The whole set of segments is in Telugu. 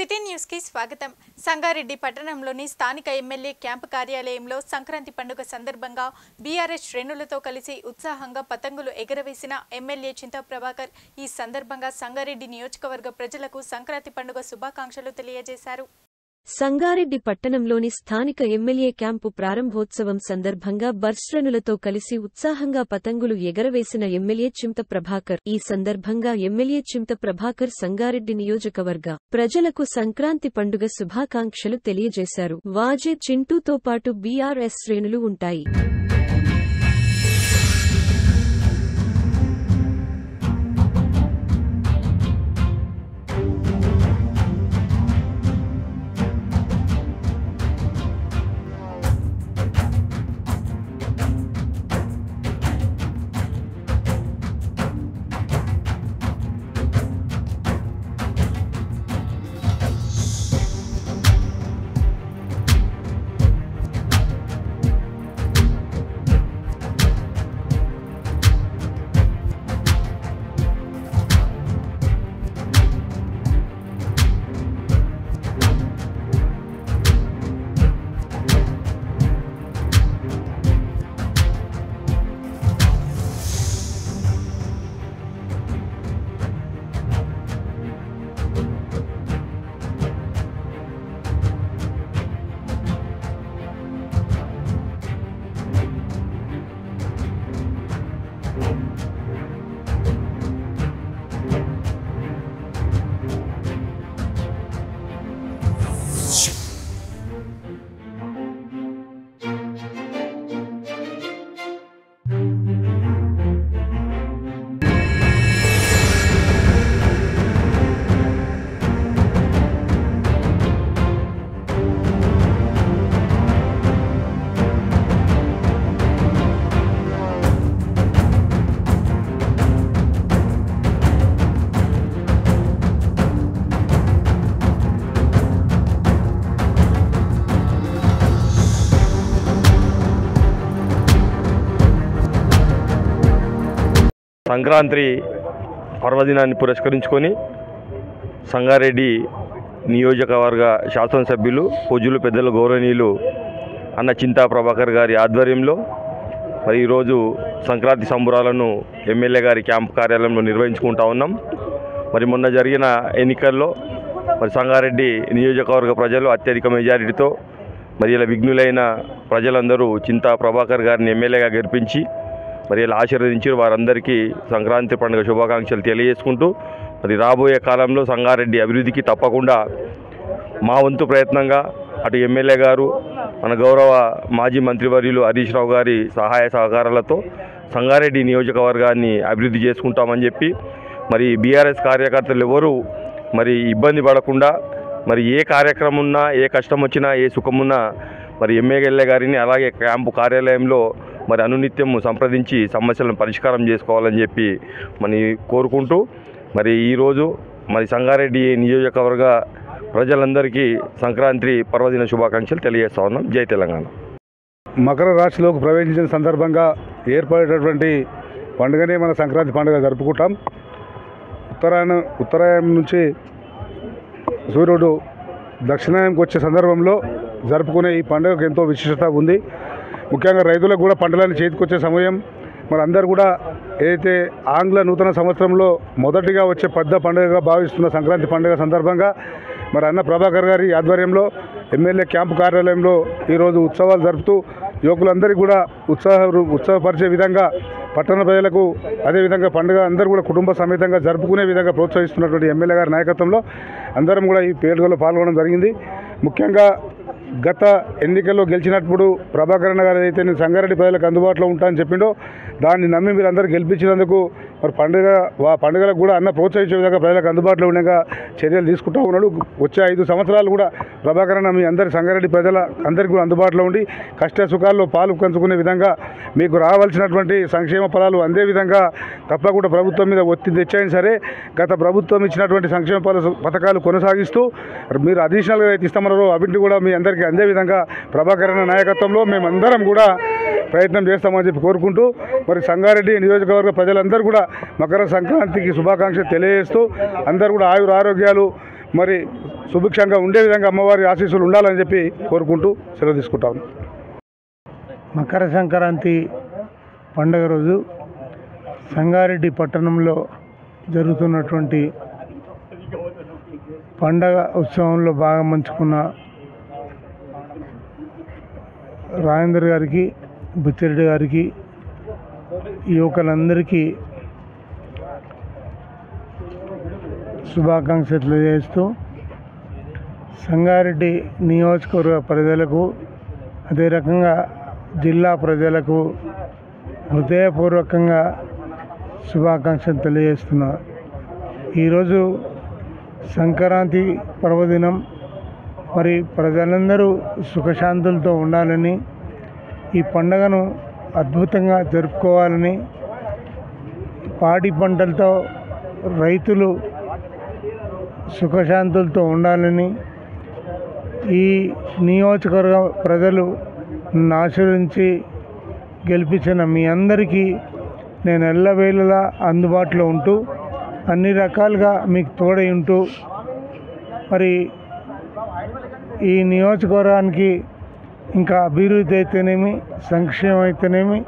సిటీ న్యూస్ కి స్వాగతం. సంగారెడ్డి పట్టణంలోని స్థానిక ఎమ్మెల్యే క్యాంపు కార్యాలయంలో సంక్రాంతి పండుగ సందర్భంగా బీఆర్ఎస్ శ్రేణులతో కలిసి ఉత్సాహంగా పతంగులు ఎగరవేసిన ఎమ్మెల్యే చింతా ప్రభాకర్ ఈ సందర్భంగా సంగారెడ్డి నియోజకవర్గ ప్రజలకు సంక్రాంతి పండుగ శుభాకాంక్షలు తెలియజేశారు. సంగారెడ్డి పట్టణంలోని స్థానిక ఎమ్మెల్యే క్యాంపు ప్రారంభోత్సవం సందర్భంగా బర్శ్రేణులతో కలిసి ఉత్సాహంగా పతంగులు ఎగరవేసిన ఎమ్మెల్యే చింత ప్రభాకర్ ఈ సందర్భంగా ఎమ్మెల్యే చింత ప్రభాకర్ సంగారెడ్డి నియోజకవర్గ ప్రజలకు సంక్రాంతి పండుగ శుభాకాంక్షలు తెలియజేశారు. వాజే చింటూతో పాటు బీఆర్ఎస్ శ్రేణులు ఉంటాయి. సంక్రాంతి పర్వదినాన్ని పురస్కరించుకొని సంగారెడ్డి నియోజకవర్గ శాసనసభ్యులు పూజ్యులు పెద్దలు గౌరవనీయులు అన్న చింతా ప్రభాకర్ గారి ఆధ్వర్యంలో మరి ఈరోజు సంక్రాంతి సంబురాలను ఎమ్మెల్యే గారి క్యాంపు కార్యాలయంలో నిర్వహించుకుంటా ఉన్నాం. మరి మొన్న జరిగిన ఎన్నికల్లో మరి సంగారెడ్డి నియోజకవర్గ ప్రజలు అత్యధిక మెజారిటీతో మరి ఇలా విఘ్నులైన ప్రజలందరూ చింతా ప్రభాకర్ గారిని ఎమ్మెల్యేగా గెలిపించి మరి ఇలా ఆశీర్వదించారు. వారందరికీ సంక్రాంతి పండుగ శుభాకాంక్షలు తెలియజేసుకుంటూ మరి రాబోయే కాలంలో సంగారెడ్డి అభివృద్ధికి తప్పకుండా మా వంతు ప్రయత్నంగా అటు ఎమ్మెల్యే గారు మన గౌరవ మాజీ మంత్రివర్యులు హరీష్ రావు గారి సహాయ సహకారాలతో సంగారెడ్డి నియోజకవర్గాన్ని అభివృద్ధి చేసుకుంటామని చెప్పి మరి బీఆర్ఎస్ కార్యకర్తలు ఎవరు మరి ఇబ్బంది పడకుండా మరి ఏ కార్యక్రమం ఉన్నా ఏ కష్టం వచ్చినా ఏ సుఖమున్నా మరి ఎమ్మెల్యే గారిని అలాగే క్యాంపు కార్యాలయంలో మరి అనునిత్యం సంప్రదించి సమస్యలను పరిష్కారం చేసుకోవాలని చెప్పి మరి కోరుకుంటూ మరి ఈరోజు మరి సంగారెడ్డి నియోజకవర్గ ప్రజలందరికీ సంక్రాంతి పర్వదిన శుభాకాంక్షలు తెలియజేస్తా ఉన్నాం. జై తెలంగాణ. మకర రాశిలోకి ప్రవేశించిన సందర్భంగా ఏర్పడేటటువంటి పండుగనే మన సంక్రాంతి పండుగ జరుపుకుంటాం. ఉత్తరాయణం నుంచి సూర్యుడు దక్షిణాయనంకి వచ్చే సందర్భంలో జరుపుకునే ఈ పండుగకు ఎంతో విశిష్టత ఉంది. ముఖ్యంగా రైతులకు కూడా పంటలను చేతికొచ్చే సమయం. మరి అందరూ కూడా ఏదైతే ఆంగ్ల నూతన సంవత్సరంలో మొదటిగా వచ్చే పెద్ద పండుగగా భావిస్తున్న సంక్రాంతి పండుగ సందర్భంగా మరి అన్న ప్రభాకర్ గారి ఆధ్వర్యంలో ఎమ్మెల్యే క్యాంపు కార్యాలయంలో ఈరోజు ఉత్సవాలు జరుపుతూ యువకులందరికీ కూడా ఉత్సాహపరిచే విధంగా పట్టణ ప్రజలకు అదేవిధంగా పండుగ అందరూ కూడా కుటుంబ సమేతంగా జరుపుకునే విధంగా ప్రోత్సహిస్తున్నటువంటి ఎమ్మెల్యే గారి నాయకత్వంలో అందరం కూడా ఈ వేడుకలో పాల్గొనడం జరిగింది. ముఖ్యంగా గత ఎన్నికల్లో గెలిచినప్పుడు ప్రభాకర్ అన్న గారు ఏదైతే నేను సంగారెడ్డి ప్రజలకు అందుబాటులో ఉంటానని చెప్పిండో దాన్ని నమ్మి మీరు అందరూ గెలిపించినందుకు మరి పండుగలకు కూడా అన్న ప్రోత్సహించే విధంగా ప్రజలకు అందుబాటులో ఉండగా చర్యలు తీసుకుంటూ ఉన్నాడు. వచ్చే 5 సంవత్సరాలు కూడా ప్రభాకర్ అన్న మీ అందరి సంగారెడ్డి ప్రజల అందరికీ కూడా అందుబాటులో ఉండి కష్ట సుఖాల్లో పాలు పంచుకునే విధంగా మీకు రావాల్సినటువంటి సంక్షేమ ఫలాలు అందే విధంగా తప్పకుండా ప్రభుత్వం మీద ఒత్తిడి తెచ్చాయని సరే గత ప్రభుత్వం ఇచ్చినటువంటి సంక్షేమ పథకాలు కొనసాగిస్తూ మీరు అడిషనల్గా అయితే ఇస్తామన్నారో అవింటి కూడా మీ అందరికీ అందే విధంగా ప్రభాకర్ అన్న నాయకత్వంలో మేమందరం కూడా ప్రయత్నం చేస్తామని చెప్పి కోరుకుంటూ మరి సంగారెడ్డి నియోజకవర్గ ప్రజలందరూ కూడా మకర సంక్రాంతికి శుభాకాంక్షలు తెలియజేస్తూ అందరూ కూడా ఆయుర ఆరోగ్యాలు మరి సుభిక్షంగా ఉండే విధంగా అమ్మవారి ఆశీస్సులు ఉండాలని చెప్పి కోరుకుంటూ సెలవు తీసుకుంటాను. మకర సంక్రాంతి పండుగ రోజు సంగారెడ్డి పట్టణంలో జరుగుతున్నటువంటి పండగ ఉత్సవంలో బాగా మంచుకున్న రాజేందర్ గారికి, బుచ్చిరెడ్డి గారికి, యువకులందరికీ శుభాకాంక్షలు తెలియజేస్తూ సంగారెడ్డి నియోజకవర్గ ప్రజలకు అదే రకంగా జిల్లా ప్రజలకు హృదయపూర్వకంగా శుభాకాంక్షలు తెలియజేస్తున్నా. ఈరోజు సంక్రాంతి పర్వదినం. మరి ప్రజలందరూ సుఖశాంతులతో ఉండాలని, ఈ పండుగను అద్భుతంగా జరుపుకోవాలని, పాడి పంటలతో రైతులు సుఖశాంతులతో ఉండాలని, ఈ నియోజకవర్గ ప్రజలు నన్ను ఆశీర్వదించి గెలిపించిన మీ అందరికీ నేను ఎల్లవేళలా అందుబాటులో ఉంటూ అన్ని రకాలుగా మీకు తోడై ఉంటూ మరి ఈ నియోజకవర్గానికి ఇంకా అభివృద్ధి అయితేనేమి, సంక్షేమం అయితేనేమి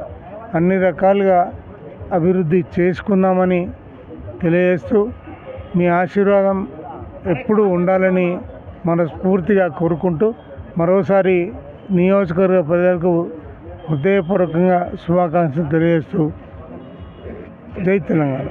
అన్ని రకాలుగా అభివృద్ధి చేసుకుందామని తెలియజేస్తూ మీ ఆశీర్వాదం ఎప్పుడూ ఉండాలని మనస్ఫూర్తిగా కోరుకుంటూ మరోసారి నియోజకవర్గ ప్రజలకు హృదయపూర్వకంగా శుభాకాంక్షలు తెలియజేస్తూ జై తెలంగాణ.